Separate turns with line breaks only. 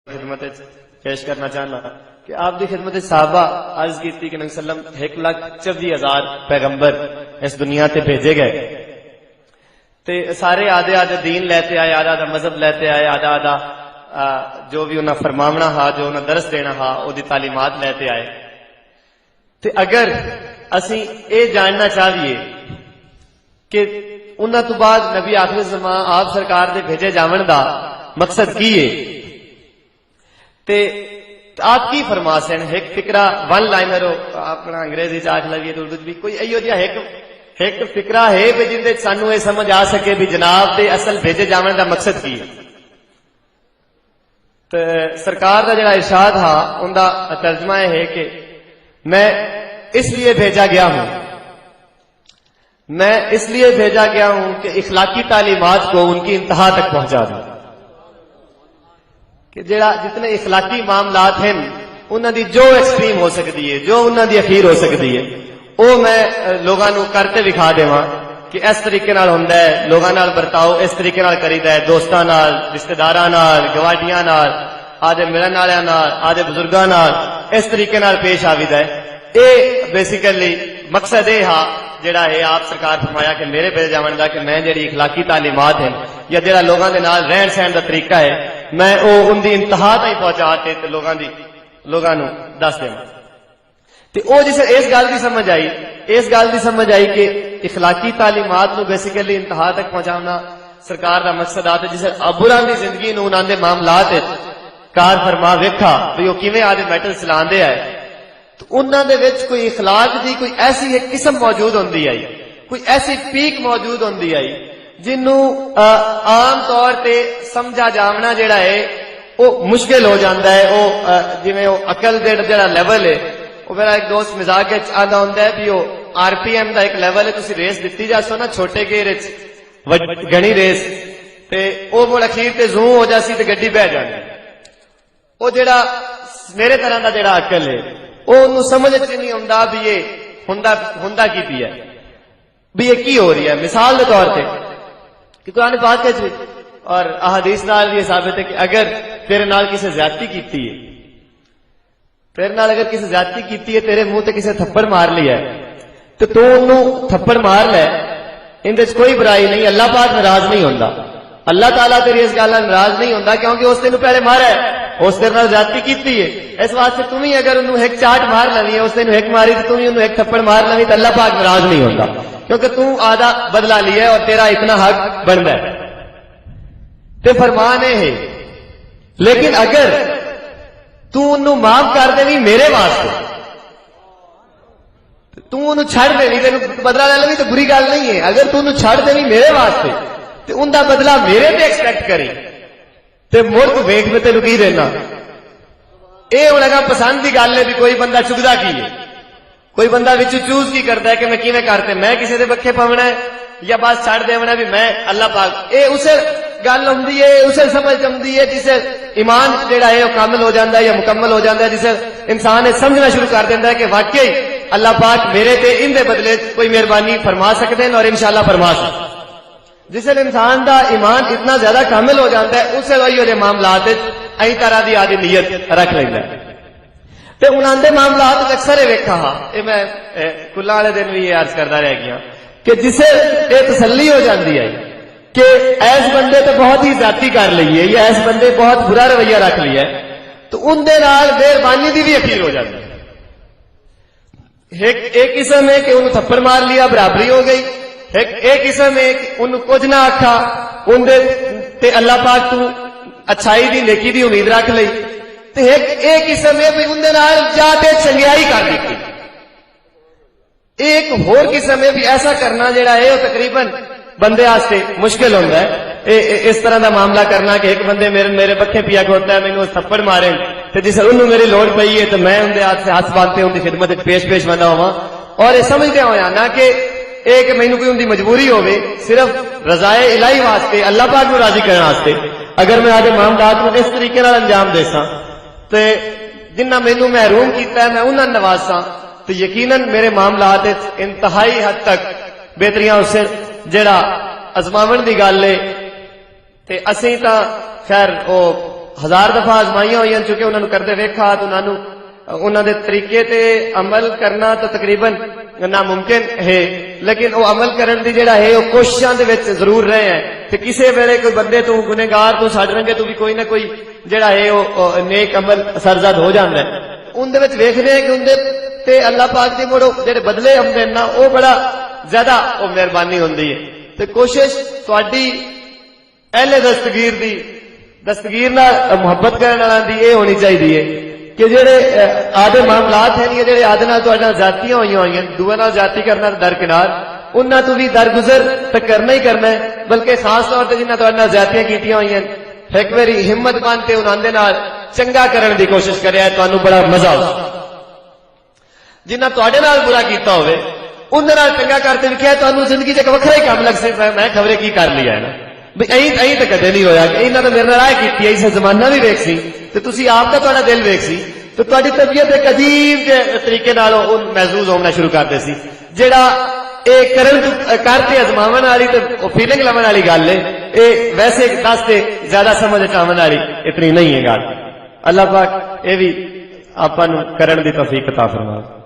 خدمت پیش کرنا چاہنا کہ آپ دی خدمت صحابہ عرض کی کہ نبی صلی اللہ علیہ وسلم 1,24,000 پیغمبر اس دنیا تے بھیجے گئے تے سارے آدھے آدھے دین لیتے آئے، آدھا آدھا مذہب لیتے آئے، آدھا آدھا جو بھی انہیں فرماونا ہا، جو انہیں درس دینا ہا، وہ دی تعلیمات لیتے آئے۔ تے اگر اسی اے جاننا چاہیے کہ انہاں تو بعد نبی آخر زمان آپ سرکار دے بھیجے جاون دا مقصد کی ہے، تے آپ کی فرما سن ایک فکرہ ون لائنر ہو اپنا انگریزی چاک لگی تو اردو بھی کوئی ایو جہا ایک فکرہ ہے بھی جن دے سانو یہ سمجھ آ سکے بھی جناب دے اصل بھیجے جاون دا مقصد کی ہے۔ تو سرکار دا جڑا ارشاد ہا ان دا ترجمہ ہے کہ میں اس لیے بھیجا گیا ہوں، میں اس لیے بھیجا گیا ہوں کہ اخلاقی تعلیمات کو ان کی انتہا تک پہنچا دوں، کہ جڑا جتنے اخلاقی معاملات ہیں انہاں دی جو ایکسٹریم ہو سکتی ہے، جو انہاں دی اخیر ہو سکتی ہے، وہ میں لوگاں نو کرتے دکھا دیواں کہ اس طریقے نال ہوندا ہے، لوگاں نال برتاؤ اس طریقے نال کریدا ہے، دوستاں نال، رشتہ داراں نال، گواڈیاں نال، آدھے ملن والیاں نال، آدھے بزرگاں نال اس طریقے نال پیش آویدا ہے۔ اے بیسیکلی مقصد اے ہا جڑا ہے آپ سرکار فرمایا کہ میرے بھیجے جاون دا کہ میں جڑی اخلاقی تعلیمات ہیں یا جڑا لوگاں دے نال رہن سہن دا طریقہ ہے میں او ان دی انتہا تک پہنچا کے تے لوگاں نو دس دیواں۔ تے او جسے اس گل دی سمجھ آئی کہ اخلاقی تعلیمات نو بیسیکلی انتہا تک پہنچانا سرکار دا مقصد آتا، جسے ابراں دی زندگی نو انہاں دے معاملات کار فرما ویکھا بھی او کیویں آدھے میٹل چلاندے آئے، تو انہاں دے وچ کوئی اخلاق دی کوئی ایسی ایک قسم موجود ہوندی آئی، کوئی ایسی پیک موجود ہوندی آئی جنوں عام طور تے سمجھا جاونا جڑا ہے وہ مشکل ہو جاتا ہے۔ وہ جویں وہ عقل دے جڑا لیول ہے، وہ میرا ایک دوست مزاق وچ آندا ہوندا ہے بھی وہ RPM دا ایک لیول ہے، تسی ریس دتی جاسو نا چھوٹے گیئر وچ گھنی ریس تے وہ مڑ اخیر تے زوں ہو جاسی تے گڈی بہ جاندی، وہ جڑا میرے طرح دا جڑا عقل ہے وہ انہوں سمجھ نہیں ہوندا بھی یہ ہوندا کی پیا بھی یہ کی ہو رہی ہے۔ مثال کے طور پہ کہ قرآن پاک وچ اور احادیث نال یہ ثابت ہے کہ اگر تیرے نال کسی زیادتی کیتی ہے، تیرے نال اگر کسی زیادتی کیتی ہے، تیرے منہ تے کسی تھپڑ مار لیا ہے تو انہوں تھپڑ مار لے، اندر کوئی برائی نہیں، اللہ پاک ناراض نہیں ہوندا، اللہ تعالیٰ تیری اس گل ناراض نہیں ہوندا کیونکہ اس تینوں پہلے مارا ہے، اس تیرے نال زیادتی کیتی ہے۔ اس واسطے تم ہی اگر انہوں ایک چاٹ مار لوی ہے، اس تینوں ایک ماری تو تم ہی انہوں ایک تھپڑ مار لوی تو اللہ پاک ناراض نہیں ہوندا کیونکہ تم آدھا بدلہ لیا ہے اور تیرا اتنا حق بنتا ہے۔ تے فرمان ہے لیکن اگر تو انہوں معاف کر دے میرے واسطے، تو انہوں چھڑ دے تینوں بدلہ لے لوی تو بری گل نہیں ہے، اگر تو انہوں چھڑ دے میرے واسطے تو ان دا بدلہ میرے تے ایکسپیکٹ کرے تے مڑ تو ویکھ میں تینوں کی دینا۔ اے ہن اگر پسند دی گل ہے بھی کوئی بندہ چکدا کی ہے، کوئی بندہ وچ چوز کی کرتا ہے کہ میں کیویں کرتے، میں کسی دے بکھے پاونا ہے یا بس چھڑ دیونا بھی میں اللہ پاک، اے اسے گل ہوندی ہے، اسے سمجھ ہوندی ہے جسے ایمان جڑا ہے وہ کامل ہو جاتا ہے یا مکمل ہو جاتا ہے، جسے انسان سمجھنا شروع کر دیتا ہے کہ واقعی اللہ پاک میرے تے ان دے بدلے کوئی مہربانی فرما سکتے ہیں اور انشاءاللہ فرما سکتے ہیں۔ جس انسان دا ایمان اتنا زیادہ کامل ہو جاتا ہے اسے وہی دے معاملات ائی طرح دی آدھی نیت رکھ لینا ہے۔ تے انہاں دے معاملات اکثر ویکھا ہا، اے میں کلا والے دن بھی یہ عرض کردا رہ گیا کہ جسے یہ تسلی ہو جاندی ہے کہ ایس بندے تو بہت ہی زیادتی کر لئیے یا ایس بندے بہت برا رویہ رکھ لیا ہے تو ان دے نال مہربانی دی بھی اخیر ہو جاتی ہے۔ ایک قسم ہے کہ انہوں تھپڑ مار لیا برابری ہو گئی، ایک قسم ہے کہ انہوں کچھ نہ آکھا ان دے تے اللہ پاک تو اچھائی دی نیکی دی امید رکھ لئی، تے ایک قسم ہے کہ ان دے نال جاتے چنگیائی کر دیتی۔ ایک اور قسم ہے بھی ایسا کرنا جڑا ہے وہ تقریباً بندے آستے مشکل ہوتا ہے، اس طرح دا معاملہ کرنا کہ ایک بندے میرے بکھے پیا کھوتا ہے، مینوں تھپڑ مارے تے جس انہوں میری لوڑ پئی ہے تو میں ان دے ہاتھ سے ہاتھ باندھتے ان کی خدمت پیش بندہ ہوا اور یہ سمجھتے ہویا نہ کہ ایک مینوں کوئی ان دی مجبوری ہوے، صرف رضائے الہی واسطے اللہ پاک کو راضی کرنے واسطے اگر میں آدھے معاملات کو اس طریقے نال انجام دیساں تے جنہ مینوں محروم کیتا ہے میں انہاں نوازاں تو یقیناً میرے معاملات انتہائی حد تک بہتریاں اسے جڑا ازماون دی گل ہے تے اسیں تا خیر او 1000 ਦਫਾ ਆਜ਼ਮਾਈਆਂ ਹੋਈਆਂ, ਚੁੱਕੇ ਉਹਨਾਂ ਨੂੰ ਕਰਦੇ ਵੇਖਾ ਤੇ ਉਹਨਾਂ ਦੇ ਤਰੀਕੇ ਤੇ ਅਮਲ ਕਰਨਾ ਤਾਂ ਤਕਰੀਬਨ ਨਾਮੁਮਕਿਨ ਹੈ, ਲੇਕਿਨ ਉਹ ਅਮਲ ਕਰਨ ਦੀ ਜਿਹੜਾ ਹੈ ਉਹ ਕੋਸ਼ਿਸ਼ਾਂ ਦੇ ਵਿੱਚ ਜ਼ਰੂਰ ਰਹੇ ਹੈ। ਤੇ ਕਿਸੇ ਵੇਲੇ ਕੋਈ ਬੰਦੇ ਤੋਂ ਗੁਨੇਗਾਰ ਤੋਂ ਛੱਡ ਰੰਗੇ ਤੋਂ ਵੀ ਕੋਈ ਨਾ ਕੋਈ ਜਿਹੜਾ ਹੈ ਉਹ ਨੇਕ ਅਮਲ ਸਰਜ਼ਦ ਹੋ ਜਾਂਦਾ ਹੈ। ਉਹਦੇ ਵਿੱਚ ਵੇਖਦੇ ਹਾਂ ਕਿ ਉਹਦੇ ਤੇ ਅੱਲਾਹ ਪਾਕ ਦੀ ਮੁੜੋ ਜਿਹੜੇ ਬਦਲੇ ਆਉਂਦੇ ਨਾ ਉਹ ਬੜਾ ਜ਼ਿਆਦਾ ਉਹ ਮਿਹਰਬਾਨੀ ਹੁੰਦੀ ਹੈ। ਤੇ ਕੋਸ਼ਿਸ਼ ਤੁਹਾਡੀ ਅਹਿਲੇ ਦਸਤਗੀਰ ਨਾਲ ਮੁਹੱਬਤ ਕਰਨ ਵਾਲਿਆਂ ਦੀ ਇਹ ਹੋਣੀ ਚਾਹੀਦੀ ਹੈ کہ جڑے آدھے معاملات ہیں جڑے آدھے نال تہاڈے ذاتیاں ہوئیاں ہوئیاں دوے نال ذاتی کرنا درکنار انہاں تو بھی درگزر تے کرنا ہی کرنا ہے، بلکہ خاص طور تے جنہاں تہاڈے نال ذاتیاں کیتیاں ہوئیاں ایک واری ہمت بن تے انہاں دے نال چنگا کرن دی کوشش کریا تانوں بڑا مزہ آؤ۔ جنہاں تہاڈے نال برا کیتا ہوئے انہاں نال چنگا کرتے ویکھیا تانوں زندگی چ ایک وکھرا ہی کام لگ سی میں خبرے کی کر لیا ہے نا بھئی تو کدے نہیں ہویا کہ انہاں نے میرے نال کیتی ہے، اس زمانہ بھی ویکھ سی تے تسی آپ دا تہاڈا دل ویکھ سی تو تہاڈی طبیعت ایک عجیب جے طریقے نال محسوس ہونا شروع کردے سی جیڑا اے کرتے ازماون والی تے فیلنگ لون والی گل ہے، اے ویسے دس تے زیادہ سمجھ آون والی اتنی نہیں ہے گل۔ اللہ پاک اے بھی آپاں نوں کرن دی توفیق عطا فرمائے۔